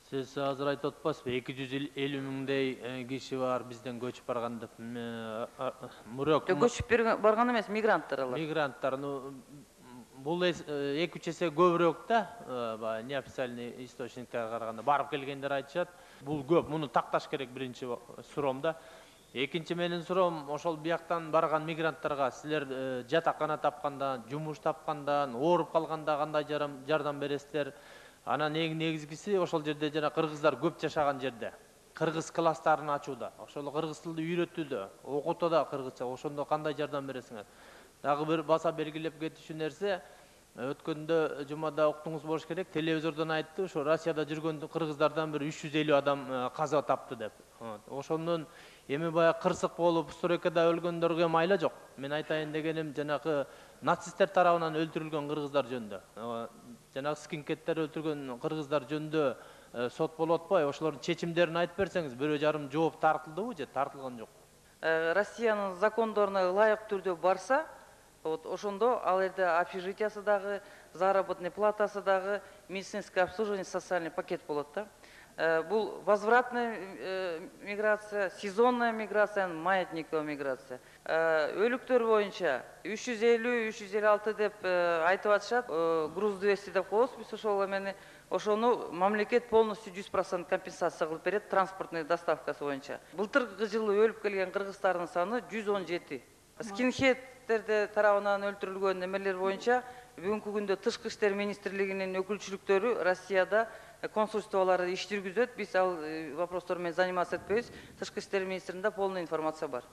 Siz azыр айтып атпасызбы, 250 миңдей киши бар бизден көчүп барган деп. Мурок Көчүп барган эмес, мигранттар алар. Мигранттар, бул 2-3 эсе көбүрөөк да, баягы неофициальный источниктерге караганда барып келгендер айтышат. Бул көп, муну такташ керек биринчи суроом да. Экинчи менин суроом, ошол бияктан барган мигранттарга силер жатакана тапканда, жумуш тапкандан, ооруп калганда кандай жардам бересиздер? Анан негизгиси ошол жерде жана кыргыздар көп жашаган жерде кыргыз класстарын ачууда, ошол кыргыз тилди үйрөтүүдө, окутууда кыргызча, ошондо кандай жардам бересиңер? Дагы бир баса белгилеп кетишүү нерсе, өткөндө жумада уктуңуз болуш керек, телевизордон айтты, ошо Россияда жүргөн кыргыздардан бир 350 адам каза тапты деп. Ошондон эми баягы кырсык болуп, стройкада өлгөндөргө майла жок. Мен айтайын дегеним, жанагы нацисттер тарабынан өлтүрүлгөн кыргыздар жөнүндө. Жанагы скинкеттер өлтүргөн кыргыздар жөнүндө сот болуп атпайбы? Ошолордун чечимдерин айтып берсеңиз, 1,5 жооп тартылдыбы же тартылган жокпу? Россиянын закондоруна ылайык түрдө барса, ошондо ал жерде общежитиясы дагы, заработный платасы дагы, медицинское обслуживание, социальный пакет болот да. Бул возвратная миграция, сезонная миграция, маятниковая миграция. Өлүктөр боюнча 350-356 деп айтып атышат. Груз 200 деп коебуз биз ошол эмени. Ошону мамлекет полностью 100% компенсация кылып берет транспортный доставкасы боюнча. Былтыркы жылы өлүп келген кыргыздардын саны 117. Скинхедтерде тарабынан өлтүрүлгөн эмелер боюнча бүгүнкү күндө Тышкы иштер министрлигинин өкүлчүлүктөрү Россияда консульстволары иш жүргүзөт. Биз ал вопростор менен заниматься этпейбиз. Тышкы иштер министрлигинде полный информация бар.